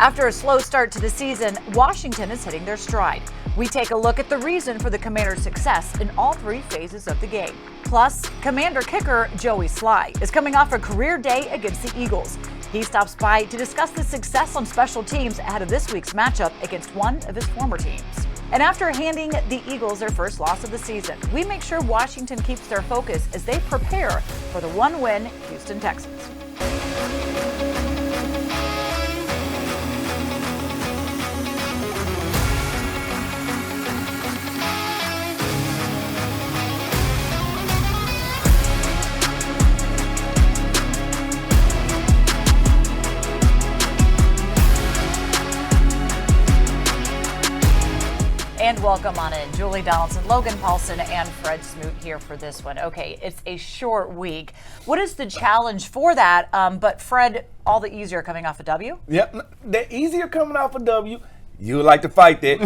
After a slow start to the season, Washington is hitting their stride. We take a look at the reason for the Commanders' success in all three phases of the game. Plus, Commander kicker Joey Slye is coming off a career day against the Eagles. He stops by to discuss the success on special teams ahead of this week's matchup against one of his former teams. And after handing the Eagles their first loss of the season, we make sure Washington keeps their focus as they prepare for the one-win Houston Texans. And welcome on in. Julie Donaldson, Logan Paulson, and Fred Smoot here for this one. Okay, it's a short week. What is the challenge for that? But Fred, all the easier coming off a W? Yep, the easier coming off a W. You would like to fight that,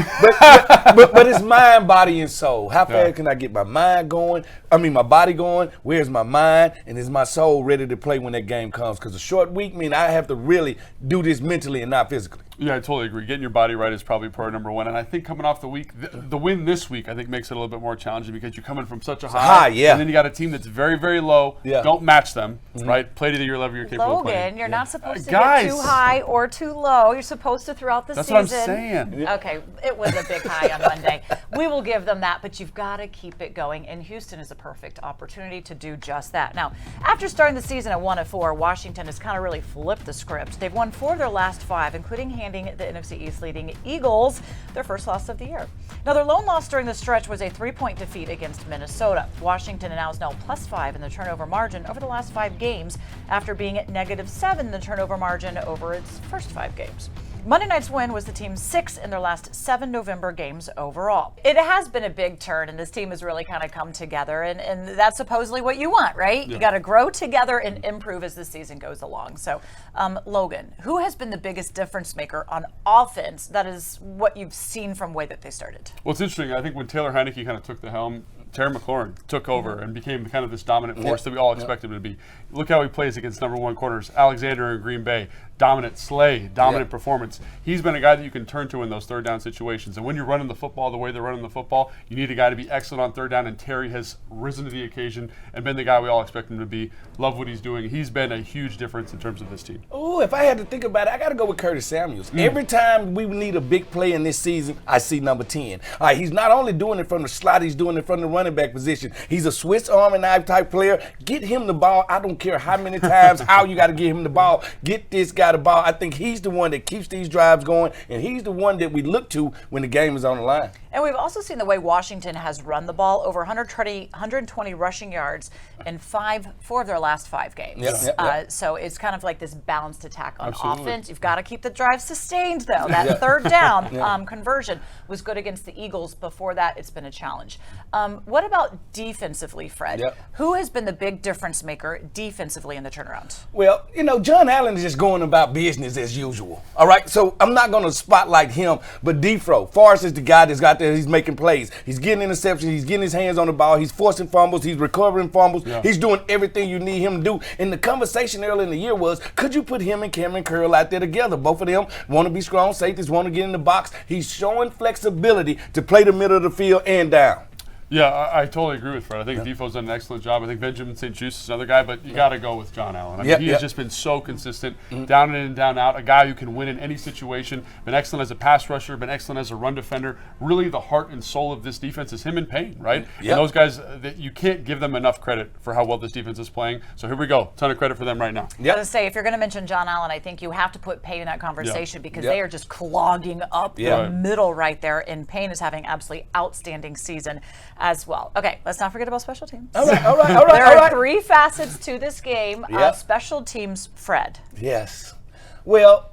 but it's mind, body, and soul. How fast can I get my mind going? My body going. Where's my mind? And is my soul ready to play when that game comes? Because a short week means I have to really do this mentally and not physically. Yeah, I totally agree. Getting your body right is probably priority number one. And I think coming off the week, the win this week, I think makes it a little bit more challenging because you're coming from such a high. And then you got a team that's very, very low. Yeah. Don't match them, right? Play to your level you're capable of playing. Logan, you're not supposed to get too high or too low. You're supposed to throughout the season. That's what I'm saying. Okay, it was a big high on Monday. We will give them that, but you've got to keep it going. And Houston is a perfect opportunity to do just that. Now, after starting the season at 1-4, Washington has kind of really flipped the script. They've won 4 of their last 5, including handing the NFC East leading Eagles their first loss of the year. Now, their lone loss during the stretch was a 3-point defeat against Minnesota. Washington is now +5 in the turnover margin over the last 5 games after being at -7 in the turnover margin over its first 5 games. Monday night's win was the team's 6th in their last 7 November games overall. It has been a big turn, and this team has really kind of come together, and that's supposedly what you want, right? Yeah. You got to grow together and improve as the season goes along. So, Logan, who has been the biggest difference maker on offense? That is what you've seen from the way that they started. Well, it's interesting. I think when Taylor Heineke kind of took the helm, Terry McLaurin took over and became kind of this dominant force that we all expected him to be. Look how he plays against number 1 corners. Alexander in Green Bay, dominant Slay, dominant performance. He's been a guy that you can turn to in those third down situations. And when you're running the football the way they're running the football, you need a guy to be excellent on third down, and Terry has risen to the occasion and been the guy we all expect him to be. Love what he's doing. He's been a huge difference in terms of this team. Oh, if I had to think about it, I got to go with Curtis Samuels. Every time we need a big play in this season, I see number 10. All right, he's not only doing it from the slot, he's doing it from the running back position. He's a Swiss Army knife type player. Get him the ball. I don't care how many times, how you got to get him the ball. Get this guy the ball. I think he's the one that keeps these drives going, and he's the one that we look to when the game is on the line. And we've also seen the way Washington has run the ball, over 120 rushing yards in 4 of their last 5 games. So it's kind of like this balanced attack on offense. You've got to keep the drive sustained, though. That third down conversion was good against the Eagles. Before that, it's been a challenge. What about defensively, Fred? Who has been the big difference maker defensively in the turnaround? Well, John Allen is just going about business as usual. All right, so I'm not going to spotlight him, but Defro, Forrest is the guy that's got there. He's making plays. He's getting interceptions. He's getting his hands on the ball. He's forcing fumbles. He's recovering fumbles. He's doing everything you need him to do. And the conversation earlier in the year was, could you put him and Cameron Curl out there together? Both of them want to be strong safeties, want to get in the box. He's showing flexibility to play the middle of the field and down. Yeah, I totally agree with Fred. I think Defoe's done an excellent job. I think Benjamin St. Juste is another guy, but you got to go with John Allen. He has just been so consistent, down in and down out, a guy who can win in any situation, been excellent as a pass rusher, been excellent as a run defender. Really the heart and soul of this defense is him and Payne, right? And those guys, that you can't give them enough credit for how well this defense is playing. So here we go. Ton of credit for them right now. I was going to say, if you're going to mention John Allen, I think you have to put Payne in that conversation because they are just clogging up the middle right there, and Payne is having absolutely outstanding season as well. Okay. Let's not forget about special teams. All right. There are 3 facets to this game. Special teams, Fred. Yes. Well,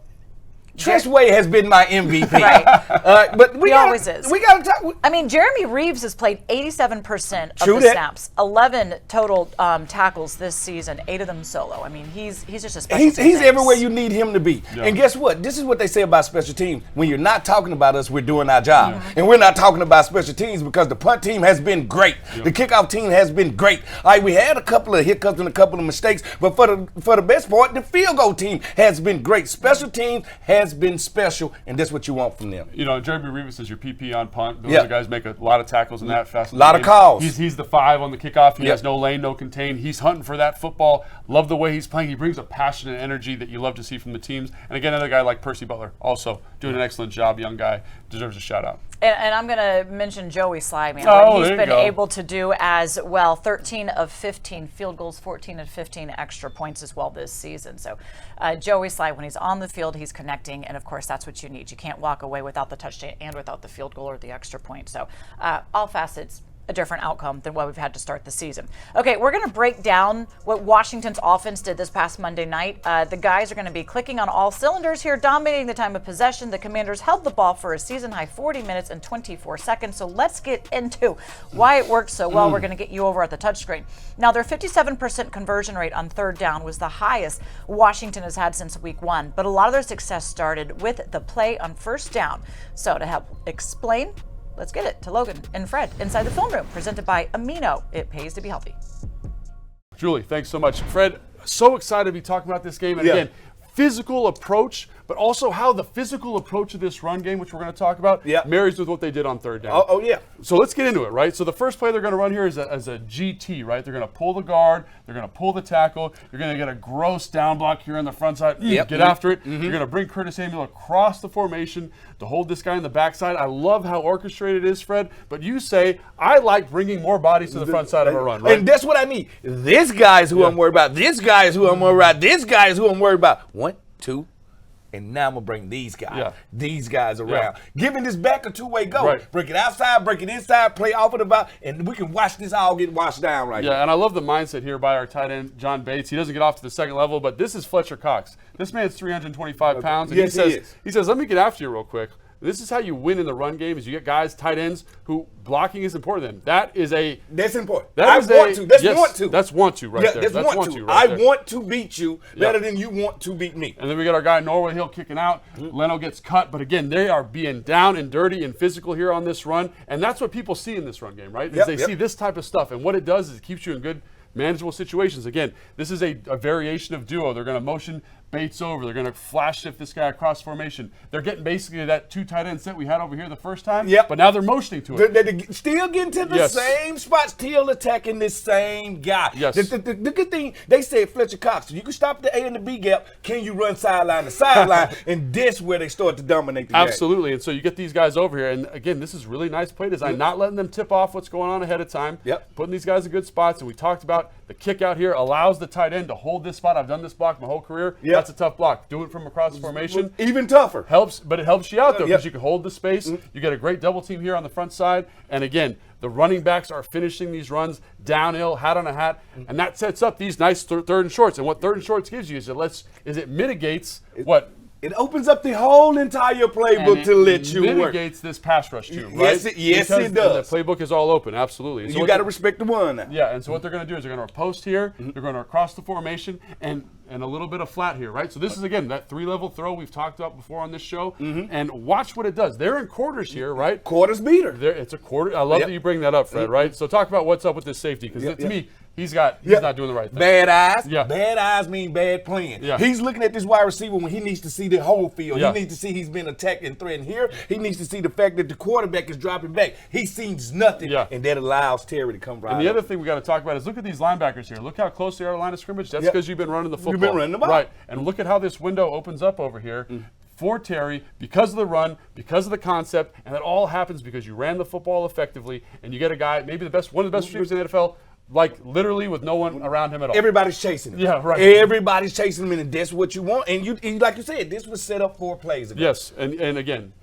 Trish Way has been my MVP. But he always is. We got to talk. Jeremy Reeves has played 87% of the snaps, 11 total tackles this season, 8 of them solo. He's just a special team. He's everywhere you need him to be. And guess what? This is what they say about special teams. When you're not talking about us, we're doing our job. And we're not talking about special teams because the punt team has been great. The kickoff team has been great. All right, we had a couple of hiccups and a couple of mistakes, but for the best part, the field goal team has been great. Special teams has has been special, and that's what you want from them. You know, Jeremy Rivas is your PP on punt. Those Yeah. other guys make a lot of tackles in that fast. A lot of calls. He's the 5 on the kickoff. He Yep. has no lane, no contain. He's hunting for that football. Love the way he's playing. He brings a passion and energy that you love to see from the teams. And again, another guy like Percy Butler, also doing an excellent job. Young guy, deserves a shout out. And I'm going to mention Joey Slyman, Oh, what he's there you been go. able to do as well. 13 of 15 field goals, 14 of 15 extra points as well this season. So Joey Sly, when he's on the field, he's connecting. And, of course, that's what you need. You can't walk away without the touchdown and without the field goal or the extra point. So all facets, a different outcome than what we've had to start the season. Okay, we're going to break down what Washington's offense did this past Monday night. The guys are going to be clicking on all cylinders here, dominating the time of possession. The Commanders held the ball for a season-high 40 minutes and 24 seconds. So let's get into why it worked so well. We're going to get you over at the touchscreen. Now, their 57% conversion rate on third down was the highest Washington has had since week 1. But a lot of their success started with the play on first down. So to help explain, let's get it to Logan and Fred inside the film room, presented by Amino. It pays to be healthy. Julie, thanks so much. Fred, so excited to be talking about this game. And Yeah. again, physical approach, but also how the physical approach of this run game, which we're going to talk about, Yeah. marries with what they did on third down. Oh, yeah. So let's get into it, right? So the first play they're going to run here is a GT, right? They're going to pull the guard, they're going to pull the tackle, you're going to get a gross down block here on the front side, Yep. get after it. You're going to bring Curtis Samuel across the formation to hold this guy in the backside. I love how orchestrated it is, Fred, but you say, I like bringing more bodies to the front side of a run, right? And that's what I need. This guy is who I'm worried about. This guy is who I'm worried about. This guy is who I'm worried about. 1, 2, and now I'm going to bring these guys. These guys around. Giving this back a two-way go. Right. Break it outside, break it inside, play off of the ball, and we can watch this all get washed down right Yeah, and I love the mindset here by our tight end, John Bates. He doesn't get off to the second level, but this is Fletcher Cox. This man's 325 pounds, and Yes, he says, let me get after you real quick. This is how you win in the run game, is you get guys, tight ends, who blocking is important to them. That is a... That's important. That I is want to. That's yes, want to. That's want to right Yeah, there. that's want to. right I there. want to beat you better than you want to beat me. And then we got our guy Norwood Hill kicking out. Leno gets cut, but again, they are being down and dirty and physical here on this run, and that's what people see in this run game, right? Is Yep, they yep. see this type of stuff, and what it does is it keeps you in good, manageable situations. Again, this is a variation of duo. They're going to motion Bates over. They're going to flash shift this guy across formation. They're getting basically that 2 tight end set we had over here the first time, Yep. but now they're motioning to it. They're still getting to the Yes. same spot, still attacking this same guy. Yes. The good thing, they said Fletcher Cox, you can stop the A and the B gap. Can you run sideline to sideline? And this where they start to dominate the game. Absolutely, and so you get these guys over here, and again, this is really nice play design, not letting them tip off what's going on ahead of time, Yep. putting these guys in good spots, and we talked about the kick out here allows the tight end to hold this spot. I've done this block my whole career. Yep. That's a tough block. Do it from across the formation. Even tougher. Helps, but it helps you out, though, because Yep. you can hold the space. You get a great double team here on the front side, and again, the running backs are finishing these runs downhill, hat on a hat, and that sets up these nice third and shorts. And what third and shorts gives you is it mitigates what? It opens up the whole entire playbook And to let you work. mitigates this pass rush too, right? Yes, it does. The playbook is all open, absolutely. So You what got to the- respect the one now. Yeah, and so what they're going to do is they're going to post here, they're going to across the formation, and a little bit of flat here, right? So this is, again, that 3-level throw we've talked about before on this show, and watch what it does. They're in quarters here, right? Quarters beater. It's a quarter. I love Yep. that you bring that up, Fred, right? So talk about what's up with this safety, because Yep, to yep. me, he's not doing the right thing. Bad eyes. Yeah. Bad eyes mean bad playing. Yeah. He's looking at this wide receiver when he needs to see the whole field. Yeah. He needs to see he's been attacked and threatened here. He needs to see the fact that the quarterback is dropping back. He sees nothing, Yeah. and that allows Terry to come right And the up. other thing we got to talk about is look at these linebackers here. Look how close they are to the line of scrimmage. That's Yep. because you've been running the football. You've been running the ball. Right. And look at how this window opens up over here for Terry because of the run, because of the concept, and that all happens because you ran the football effectively and you get a guy, maybe one of the best receivers in the NFL, like literally with no one around him at all. Everybody's chasing him. Yeah, right. Everybody's chasing him, and that's what you want. And you, like you said, this was set up 4 plays ago. Yes, and again,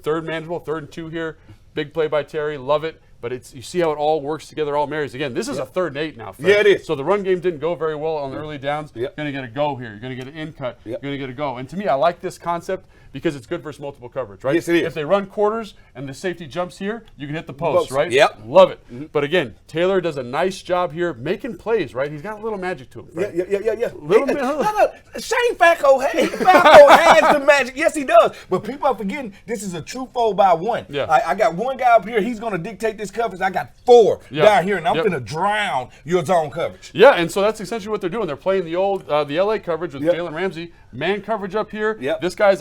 third manageable, 3rd and 2 here. Big play by Terry, love it. But you see how it all works together, all marries. Again, this is a 3rd and 8 now, Fred. Yeah, it is. So the run game didn't go very well on the early downs. Yep. You're going to get a go here. You're going to get an in cut. Yep. You're going to get a go. And to me, I like this concept because it's good versus multiple coverage, right? Yes, it is. If they run quarters and the safety jumps here, you can hit the post, Post. right? Yep. Love it. But again, Taylor does a nice job here making plays, right? He's got a little magic to him, Fred. Yeah. Little Hey, bit- no. Shane Falco has the magic. Yes, he does. But people are forgetting this is a true 4x1. Yeah. I got one guy up here. He's going to dictate this coverage. I got 4 Yep. down here, and I'm Yep. going to drown your zone coverage. Yeah, and so that's essentially what they're doing. They're playing the old, the LA coverage with Yep. Jalen Ramsey. Man coverage up here. Yep. This guy's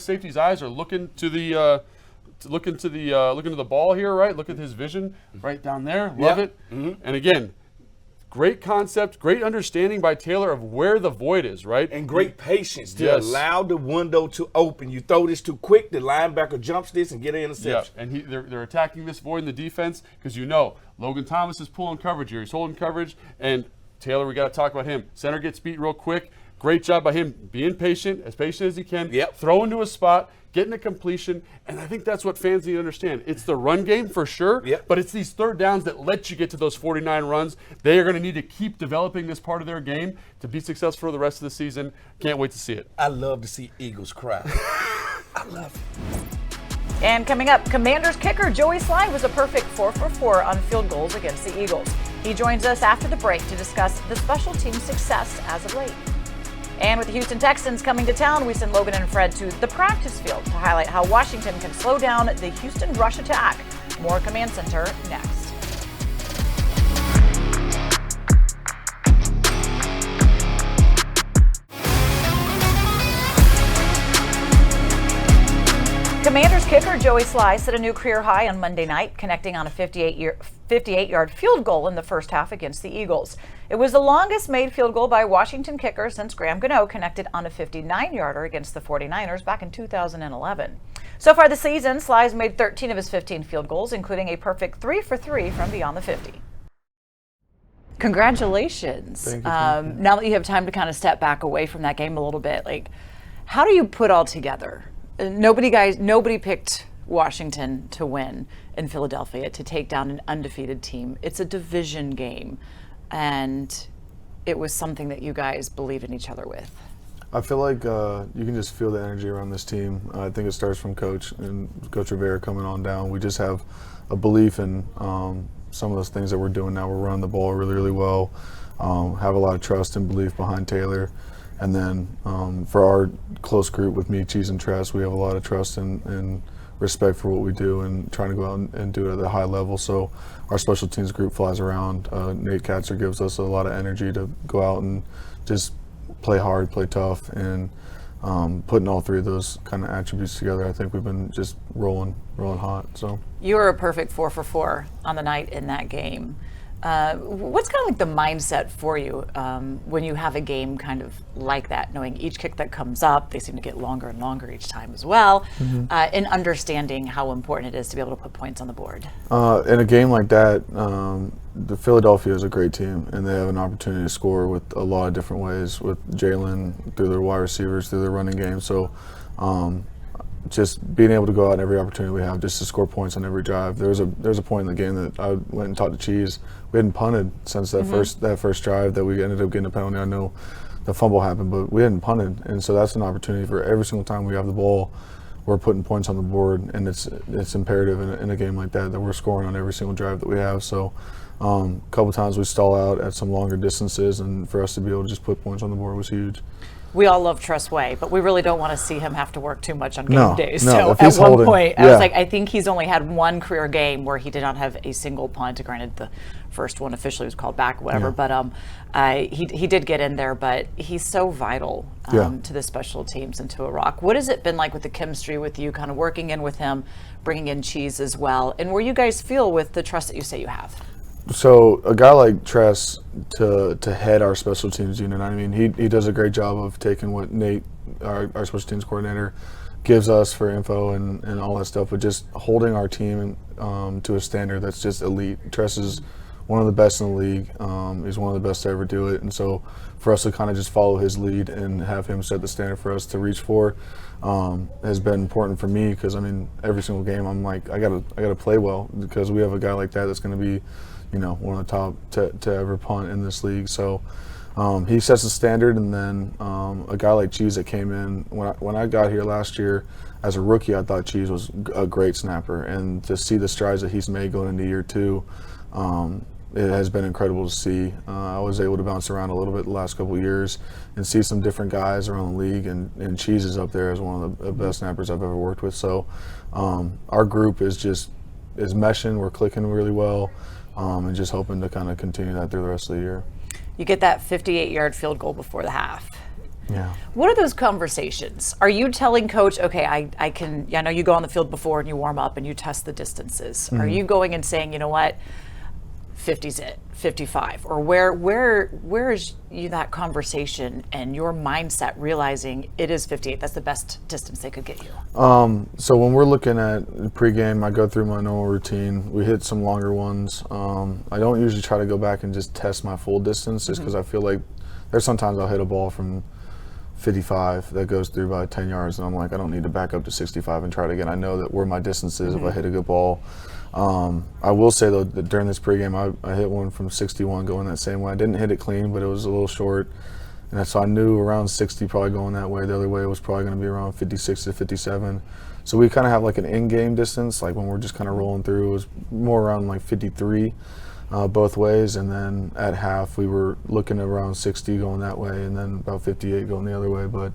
safety's eyes are looking to the, looking to the ball here, right? Look at his vision right down there. Love Yep. it. And again, great concept, great understanding by Taylor of where the void is, right? And great patience to Yes. allow the window to open. You throw this too quick, the linebacker jumps this and get an Yeah, interception. and they're attacking this void in the defense because Logan Thomas is pulling coverage here. He's holding coverage, and Taylor, we got to talk about him. Center gets beat real quick. Great job by him being patient as he can. Yep. Throwing to a spot, getting a completion, and I think that's what fans need to understand. It's the run game for sure, Yep. but it's these third downs that let you get to those 49 runs. They are going to need to keep developing this part of their game to be successful for the rest of the season. Can't wait to see it. I love to see Eagles cry. I love it. And coming up, Commanders kicker Joey Slye was a perfect 4 for 4 on field goals against the Eagles. He joins us after the break to discuss the special team's success as of late. And with the Houston Texans coming to town, we send Logan and Fred to the practice field to highlight how Washington can slow down the Houston rush attack. More Command Center next. Commanders kicker Joey Slye set a new career high on Monday night, connecting on a 58-yard field goal in the first half against the Eagles. It was the longest made field goal by a Washington kicker since Graham Gano connected on a 59-yarder against the 49ers back in 2011. So far this season, Slye's made 13 of his 15 field goals, including a perfect 3 for 3 from beyond the 50. Congratulations. Thank you. Now that you have time to kind of step back away from that game a little bit, how do you put all together? Nobody picked Washington to win in Philadelphia, to take down an undefeated team. It's a division game, and it was something that you guys believed in each other with. I feel like you can just feel the energy around this team. I think it starts from Coach and Coach Rivera coming on down. We just have a belief in some of those things that we're doing now. We're running the ball really, really well. Have a lot of trust and belief behind Taylor. And then for our close group with me, Cheese, and Tress, we have a lot of trust and respect for what we do and trying to go out and do it at a high level. So our special teams group flies around. Nate Katzer gives us a lot of energy to go out and just play hard, play tough, and putting all three of those kind of attributes together, I think we've been just rolling hot. So You were a perfect 4 for 4 on the night in that game. What's kind of like the mindset for you when you have a game kind of like that, knowing each kick that comes up, they seem to get longer and longer each time as well, and understanding how important it is to be able to put points on the board? in a game like that, the Philadelphia is a great team, and they have an opportunity to score with a lot of different ways, with Jalen, through their wide receivers, through their running game. So just being able to go out in every opportunity we have just to score points on every drive. There's a point in the game that I went and talked to Cheese. We hadn't punted since that first drive that we ended up getting a penalty. I know the fumble happened, but we hadn't punted, and so that's an opportunity for every single time we have the ball, we're putting points on the board, and it's imperative in a game like that we're scoring on every single drive that we have. So a couple times we stall out at some longer distances, and for us to be able to just put points on the board was huge. We all love Tress Way, but we really don't want to see him have to work too much on game No, days. no, So if at he's one holding- point, I yeah. was like, I think he's only had one career game where he did not have a single punt. Granted, the first one officially was called back, whatever. Yeah. But he did get in there. But he's so vital Yeah. to the special teams and to Iraq. What has it been like with the chemistry with you, kind of working in with him, bringing in Cheese as well, and where you guys feel with the trust that you say you have? So a guy like Tress to head our special teams unit, I mean, he does a great job of taking what Nate, our special teams coordinator, gives us for info and all that stuff, but just holding our team to a standard that's just elite. Tress is one of the best in the league. He's one of the best to ever do it, and so for us to kind of just follow his lead and have him set the standard for us to reach for has been important for me, because I mean, every single game I'm like, I gotta play well, because we have a guy like that that's going to be, one of the top to ever punt in this league. So he sets the standard, and then a guy like Cheese that came in when I got here last year as a rookie, I thought Cheese was a great snapper, and to see the strides that he's made going into year two, it has been incredible to see. I was able to bounce around a little bit the last couple of years and see some different guys around the league, and Cheese is up there as one of the best snappers I've ever worked with. So our group is just is meshing. We're clicking really well, and just hoping to kind of continue that through the rest of the year. You get that 58-yard field goal before the half. Yeah. What are those conversations? Are you telling coach, okay, I know you go on the field before and you warm up and you test the distances. Are you going and saying, you know what, 50's it, 55? Or where is you that conversation and your mindset realizing it is 58? That's the best distance they could get you. So when we're looking at pregame, I go through my normal routine. We hit some longer ones. I don't usually try to go back and just test my full distance just because I feel like there's sometimes I'll hit a ball from 55 that goes through about 10 yards and I'm like, I don't need to back up to 65 and try it again. I know that where my distance is if I hit a good ball. I will say though that during this pregame I hit one from 61 going that same way. I didn't hit it clean, but it was a little short, and so I knew around 60 probably going that way. The other way was probably going to be around 56 to 57. So we kind of have like an in-game distance, like when we're just kind of rolling through, it was more around like 53 both ways, and then at half we were looking at around 60 going that way, and then about 58 going the other way. But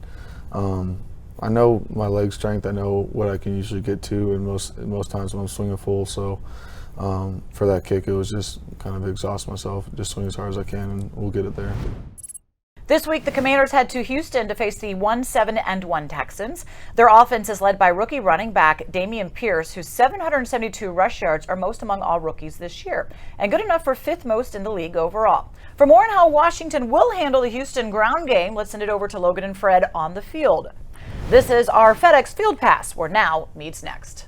I know my leg strength. I know what I can usually get to, and most times when I'm swinging full. So for that kick, it was just kind of exhaust myself, just swing as hard as I can, and we'll get it there. This week, the Commanders head to Houston to face the 1-7-1 Texans. Their offense is led by rookie running back Dameon Pierce, whose 772 rush yards are most among all rookies this year, and good enough for 5th most in the league overall. For more on how Washington will handle the Houston ground game, let's send it over to Logan and Fred on the field. This is our FedEx Field Pass, where Now meets next.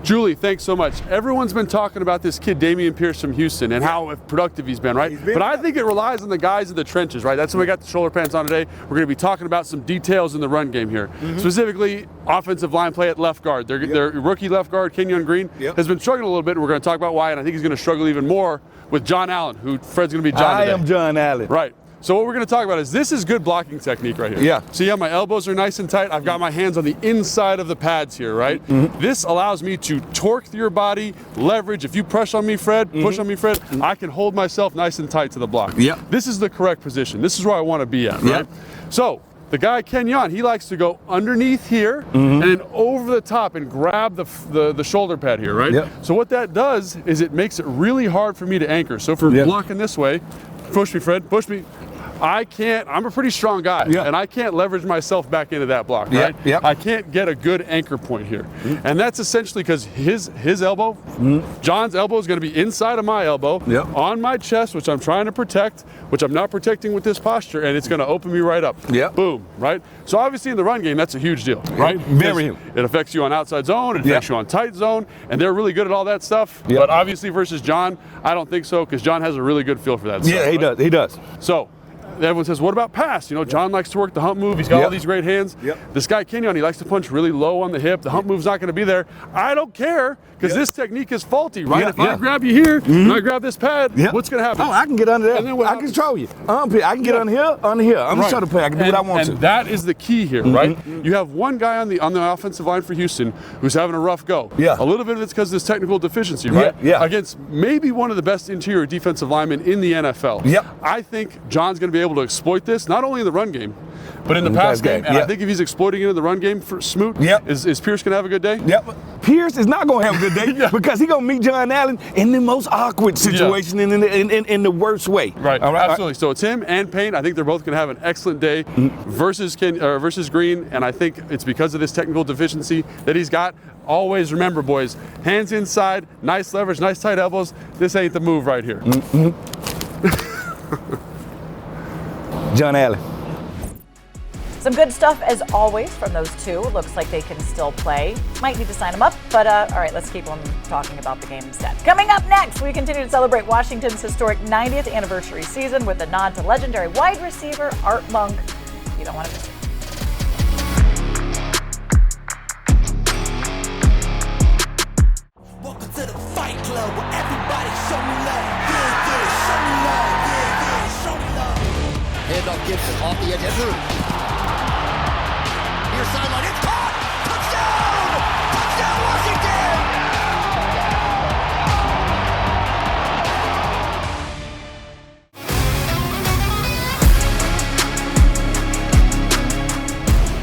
Julie, thanks so much. Everyone's been talking about this kid, Dameon Pierce from Houston, and how productive he's been, right? But I think it relies on the guys in the trenches, right? That's why we got the shoulder pads on today. We're going to be talking about some details in the run game here. Specifically, offensive line play at left guard. Their rookie left guard, Kenyon Green, has been struggling a little bit, and we're going to talk about why, and I think he's going to struggle even more with John Allen, who Fred's going to be John today. I am John Allen. Right. So what we're going to talk about is this is good blocking technique right here. Yeah. So yeah, my elbows are nice and tight. I've got my hands on the inside of the pads here, right? This allows me to torque through your body, leverage. If you push on me, Fred, I can hold myself nice and tight to the block. Yeah. This is the correct position. This is where I want to be at, right? So the guy Kenyon, he likes to go underneath here and then over the top and grab the shoulder pad here, right? Yep. So what that does is it makes it really hard for me to anchor. So if we're blocking this way, push me, Fred, push me. I'm a pretty strong guy, and I can't leverage myself back into that block, right? I can't get a good anchor point here. And that's essentially because his elbow, John's elbow is going to be inside of my elbow, on my chest, which I'm trying to protect, which I'm not protecting with this posture, and it's going to open me right up. Boom, right? So obviously in the run game, that's a huge deal, right? Very. It affects you on outside zone, it affects you on tight zone, and they're really good at all that stuff. But obviously versus John, I don't think so, because John has a really good feel for that stuff. Yeah, he does. He does. So everyone says, what about pass? You know, John likes to work the hump move. He's got all these great hands. This guy, Kenyon, he likes to punch really low on the hip. The hump move's not going to be there. I don't care, because this technique is faulty, right? If I grab you here and I grab this pad, what's going to happen? Oh, I can get under there. And then what I can control you. I can get under here. I'm a shoulder pad. I can do what I want to. And that is the key here, right? You have one guy on the offensive line for Houston who's having a rough go. A little bit of it's because of this technical deficiency, right? Against maybe one of the best interior defensive linemen in the NFL. I think John's going to be able to exploit this, not only in the run game, but in the pass game. And I think if he's exploiting it in the run game for Smoot, is Pierce going to have a good day? Pierce is not going to have a good day because he's going to meet John Allen in the most awkward situation in the worst way. Right, absolutely. So it's him and Payne. I think they're both going to have an excellent day versus Green, and I think it's because of this technical deficiency that he's got. Always remember, boys, hands inside, nice leverage, nice tight elbows. This ain't the move right here. John Allen. Some good stuff as always from those two. Looks like they can still play. Might need to sign them up, but all right, let's keep on talking about the game instead. Coming up next, we continue to celebrate Washington's historic 90th anniversary season with a nod to legendary wide receiver Art Monk. You don't want to miss it. Welcome to the Fight Club where everybody show me love. Show me love. Show me love. Handoff Gibson off the edge. Andrew. Near sideline. It's caught. Touchdown, Washington.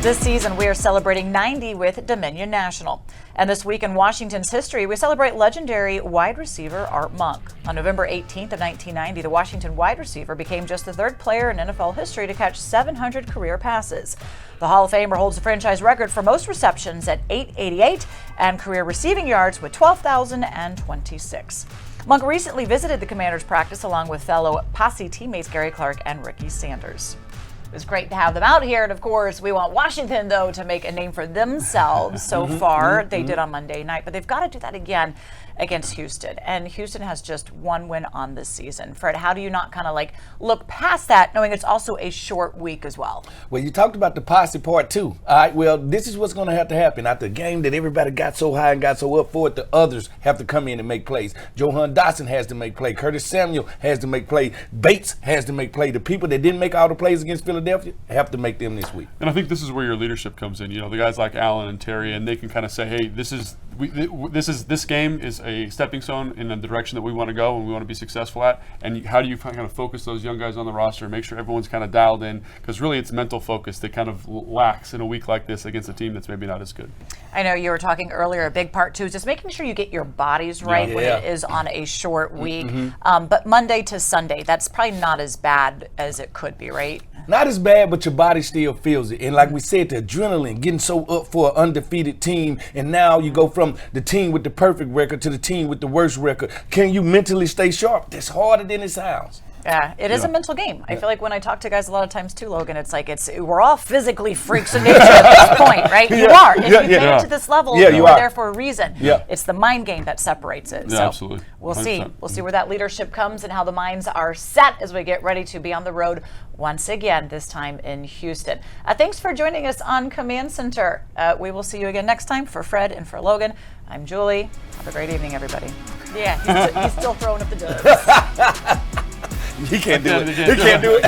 This season, we are celebrating 90 with Dominion National. And this week in Washington's history, we celebrate legendary wide receiver Art Monk. On November 18th of 1990, the Washington wide receiver became just the third player in NFL history to catch 700 career passes. The Hall of Famer holds the franchise record for most receptions at 888 and career receiving yards with 12,026. Monk recently visited the Commanders' practice along with fellow Posse teammates Gary Clark and Ricky Sanders. It was great to have them out here, and of course, we want Washington, though, to make a name for themselves. So far, they did on Monday night, but they've got to do that again against Houston. And Houston has just one win on this season. Fred, how do you not kind of like look past that, knowing it's also a short week as well? Well, you talked about the posse part too. All right, well, this is what's going to have to happen. After a game that everybody got so high and got so up for it, the others have to come in and make plays. Johan Dotson has to make play. Curtis Samuel has to make play. Bates has to make play. The people that didn't make all the plays against Philadelphia have to make them this week. And I think this is where your leadership comes in. You know, the guys like Allen and Terry, and they can kind of say, hey, this game is a stepping stone in the direction that we want to go and we want to be successful at. And how do you kind of focus those young guys on the roster and make sure everyone's kind of dialed in? Because really it's mental focus that kind of lacks in a week like this against a team that's maybe not as good. I know you were talking earlier, a big part too is just making sure you get your bodies right when it is on a short week. But Monday to Sunday, that's probably not as bad as it could be, right? Not as bad, but your body still feels it. And like we said, the adrenaline, getting so up for an undefeated team, and now you go from the team with the perfect record to the team with the worst record. Can you mentally stay sharp? That's harder than it sounds. Yeah, it is a mental game. I feel like when I talk to guys a lot of times too, Logan, it's like we're all physically freaks of nature at this point, right? You are. If you've made it to this level, you are there for a reason. Yeah. It's the mind game that separates it. Yeah, so absolutely. We'll see. 100%. We'll see where that leadership comes and how the minds are set as we get ready to be on the road once again, this time in Houston. Thanks for joining us on Command Center. We will see you again next time. For Fred and for Logan, I'm Julie. Have a great evening, everybody. Yeah, he's still throwing up the dubs. He can't do it. He can't do it.